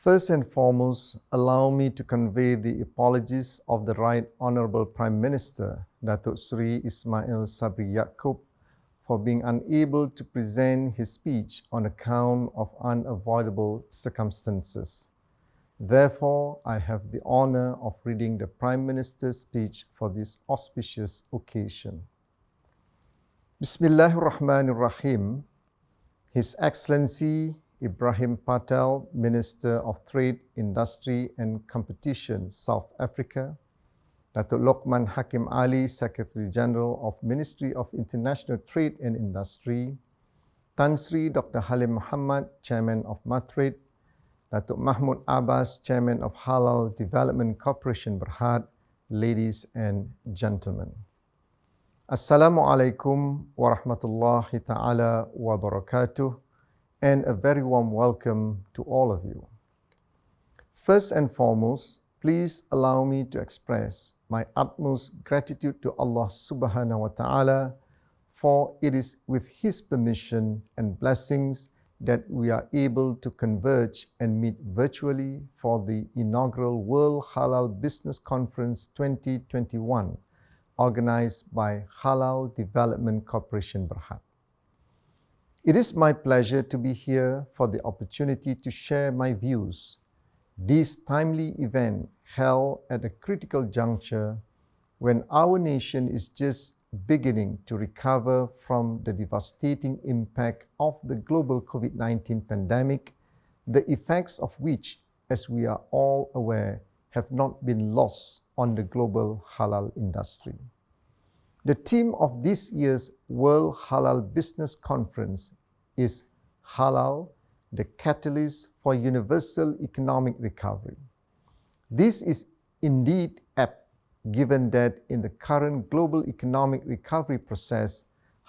First and foremost, allow me to convey the apologies of the Right Honourable Prime Minister, Datuk Seri Ismail Sabri Yaakob, for being unable to present his speech on account of unavoidable circumstances. Therefore, I have the honour of reading the Prime Minister's speech for this auspicious occasion. Bismillahirrahmanirrahim. His Excellency Ibrahim Patel, Minister of Trade, Industry and Competition, South Africa, Datuk Lokman Hakim Ali, Secretary General of Ministry of International Trade and Industry, Tan Sri Dr. Halim Muhammad, Chairman of Matrade, Datuk Mahmud Abbas, Chairman of Halal Development Corporation Berhad, ladies and gentlemen. Assalamualaikum warahmatullahi ta'ala wabarakatuh, and a very warm welcome to all of you. First and foremost, please allow me to express my utmost gratitude to Allah subhanahu wa ta'ala, for it is with His permission and blessings that we are able to converge and meet virtually for the inaugural World Halal Business Conference 2021, organized by Halal Development Corporation Berhad. It is my pleasure to be here for the opportunity to share my views. This timely event held at a critical juncture when our nation is just beginning to recover from the devastating impact of the global COVID-19 pandemic, the effects of which, as we are all aware, have not been lost on the global halal industry. The theme of this year's World Halal Business Conference is Halal, the catalyst for universal economic recovery. This is indeed apt, given that in the current global economic recovery process,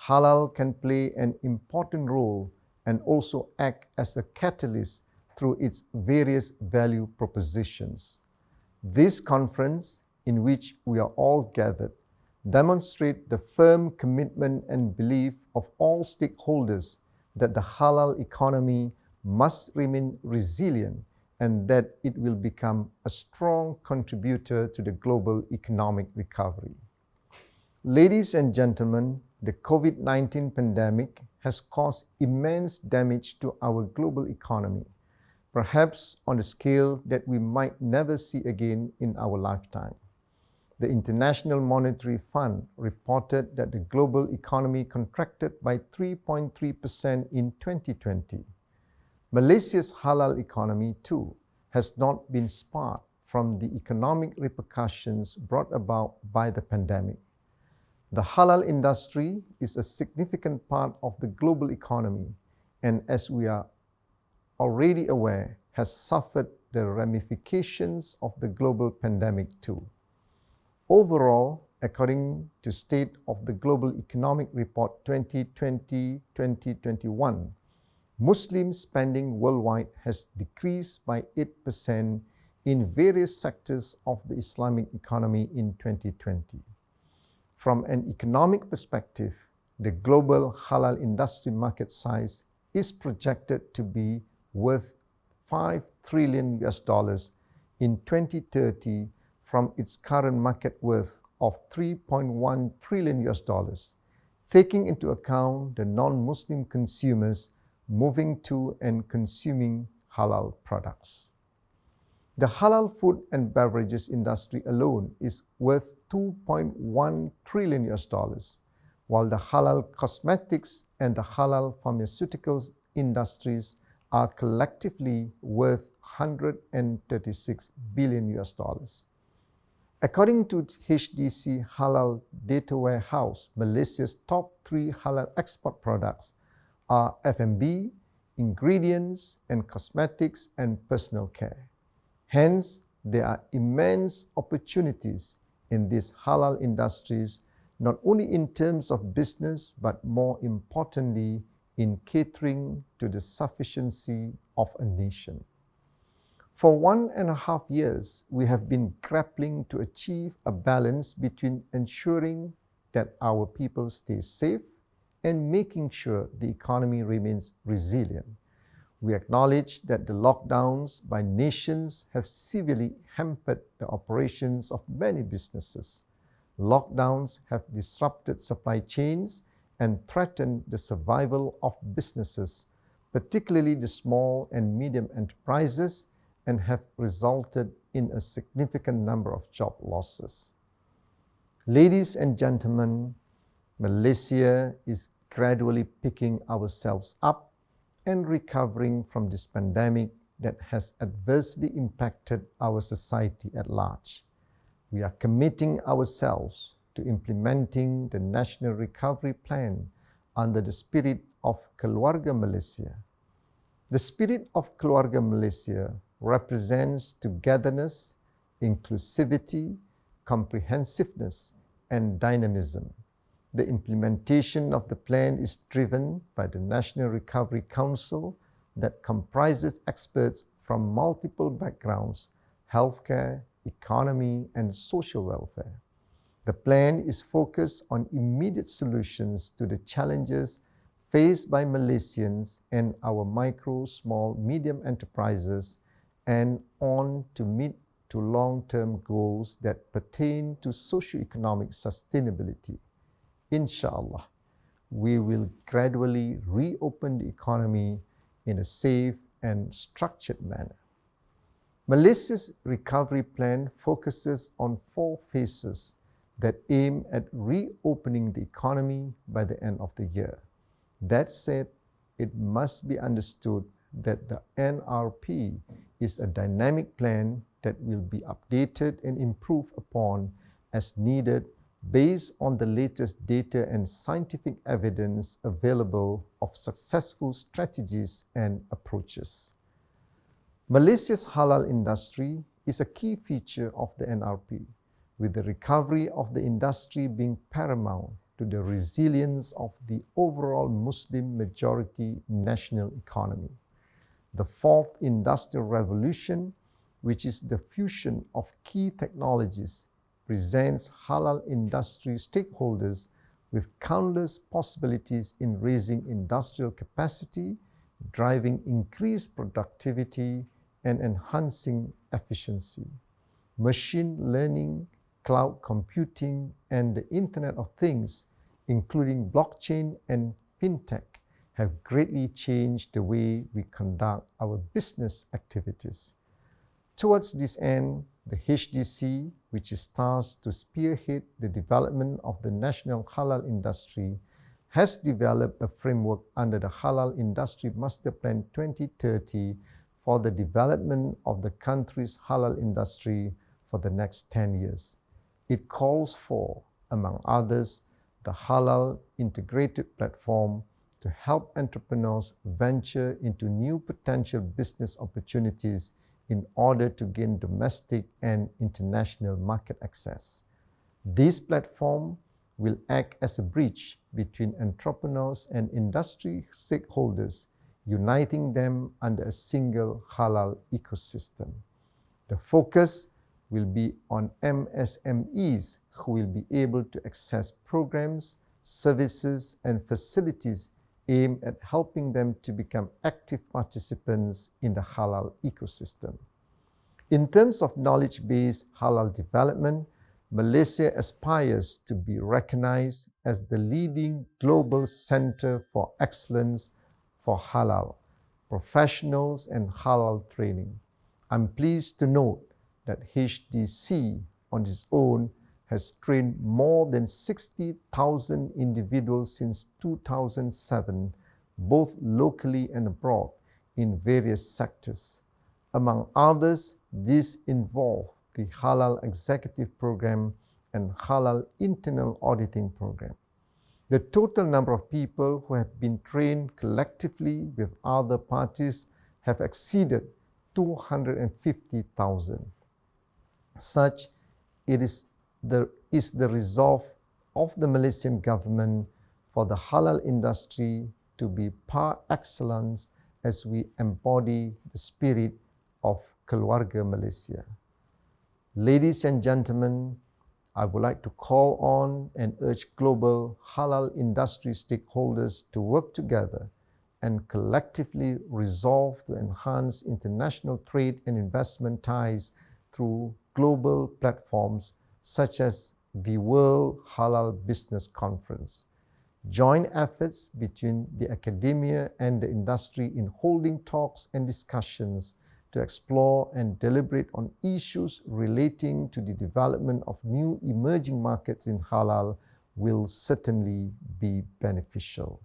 halal can play an important role and also act as a catalyst through its various value propositions. This conference, in which we are all gathered, demonstrates the firm commitment and belief of all stakeholders that the halal economy must remain resilient and that it will become a strong contributor to the global economic recovery. Ladies and gentlemen, the COVID-19 pandemic has caused immense damage to our global economy, perhaps on a scale that we might never see again in our lifetime. The International Monetary Fund reported that the global economy contracted by 3.3% in 2020. Malaysia's halal economy, too, has not been spared from the economic repercussions brought about by the pandemic. The halal industry is a significant part of the global economy and, as we are already aware, has suffered the ramifications of the global pandemic too. Overall, according to State of the Global Economic Report 2020-2021, Muslim spending worldwide has decreased by 8% in various sectors of the Islamic economy in 2020. From an economic perspective, the global halal industry market size is projected to be worth $5 trillion in 2030 from its current market worth of $3.1 trillion, taking into account the non-Muslim consumers moving to and consuming halal products. The halal food and beverages industry alone is worth $2.1 trillion, while the halal cosmetics and the halal pharmaceuticals industries are collectively worth $136 billion. According to HDC Halal Data Warehouse, Malaysia's top 3 halal export products are F&B, ingredients, and cosmetics and personal care. Hence, there are immense opportunities in these halal industries, not only in terms of business, but more importantly, in catering to the sufficiency of a nation. For 1.5 years, we have been grappling to achieve a balance between ensuring that our people stay safe and making sure the economy remains resilient. We acknowledge that the lockdowns by nations have severely hampered the operations of many businesses. Lockdowns have disrupted supply chains and threatened the survival of businesses, particularly the small and medium enterprises, and have resulted in a significant number of job losses. Ladies and gentlemen, Malaysia is gradually picking ourselves up and recovering from this pandemic that has adversely impacted our society at large. We are committing ourselves to implementing the National Recovery Plan under the spirit of Keluarga Malaysia. The spirit of Keluarga Malaysia represents togetherness, inclusivity, comprehensiveness, and dynamism. The implementation of the plan is driven by the National Recovery Council that comprises experts from multiple backgrounds, healthcare, economy, and social welfare. The plan is focused on immediate solutions to the challenges faced by Malaysians and our micro, small, medium enterprises, and on to mid to long-term goals that pertain to socio-economic sustainability. Inshallah, we will gradually reopen the economy in a safe and structured manner. Malaysia's recovery plan focuses on 4 phases that aim at reopening the economy by the end of the year. That said, it must be understood that the NRP is a dynamic plan that will be updated and improved upon as needed based on the latest data and scientific evidence available of successful strategies and approaches. Malaysia's halal industry is a key feature of the NRP, with the recovery of the industry being paramount to the resilience of the overall Muslim majority national economy. The 4th Industrial Revolution, which is the fusion of key technologies, presents halal industry stakeholders with countless possibilities in raising industrial capacity, driving increased productivity, and enhancing efficiency. Machine learning, cloud computing, and the Internet of Things, including blockchain and fintech, have greatly changed the way we conduct our business activities. Towards this end, the HDC, which is tasked to spearhead the development of the national halal industry, has developed a framework under the Halal Industry Master Plan 2030 for the development of the country's halal industry for the next 10 years. It calls for, among others, the Halal Integrated Platform to help entrepreneurs venture into new potential business opportunities in order to gain domestic and international market access. This platform will act as a bridge between entrepreneurs and industry stakeholders, uniting them under a single halal ecosystem. The focus will be on MSMEs who will be able to access programs, services, and facilities aimed at helping them to become active participants in the halal ecosystem. In terms of knowledge-based halal development, Malaysia aspires to be recognized as the leading global center for excellence for halal, professionals, and halal training. I'm pleased to note that HDC on its own has trained more than 60,000 individuals since 2007, both locally and abroad, in various sectors. Among others, these involve the Halal Executive Program and Halal Internal Auditing Program. The total number of people who have been trained collectively with other parties have exceeded 250,000. Such is the resolve of the Malaysian government for the halal industry to be par excellence as we embody the spirit of Keluarga Malaysia. Ladies and gentlemen, I would like to call on and urge global halal industry stakeholders to work together and collectively resolve to enhance international trade and investment ties through global platforms such as the World Halal Business Conference. Joint efforts between the academia and the industry in holding talks and discussions to explore and deliberate on issues relating to the development of new emerging markets in halal will certainly be beneficial.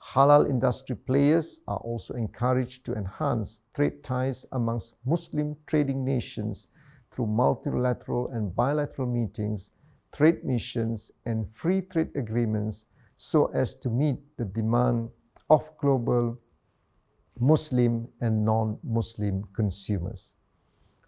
Halal industry players are also encouraged to enhance trade ties amongst Muslim trading nations through multilateral and bilateral meetings, trade missions, and free trade agreements so as to meet the demand of global Muslim and non-Muslim consumers.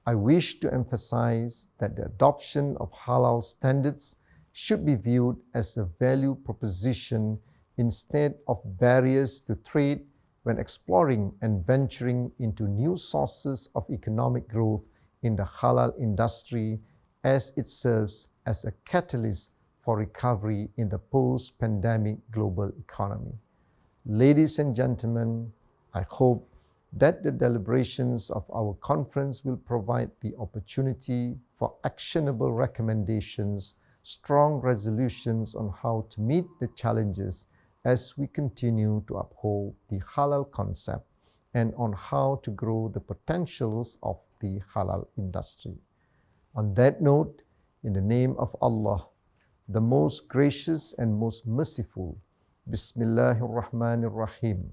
I wish to emphasize that the adoption of halal standards should be viewed as a value proposition instead of barriers to trade when exploring and venturing into new sources of economic growth in the halal industry, as it serves as a catalyst for recovery in the post-pandemic global economy. Ladies and gentlemen, I hope that the deliberations of our conference will provide the opportunity for actionable recommendations, strong resolutions on how to meet the challenges as we continue to uphold the halal concept, and on how to grow the potentials of the halal industry. On that note, in the name of Allah, the most gracious and most merciful, Bismillahir Rahmanir Rahim,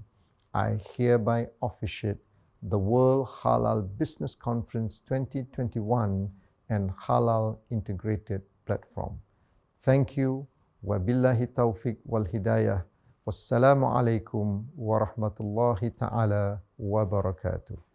I hereby officiate the World Halal Business Conference 2021 and Halal Integrated Platform. Thank you. Wabillahi taufiq wal hidayah. Wassalamu alaikum wa rahmatullahi ta'ala wa barakatuh.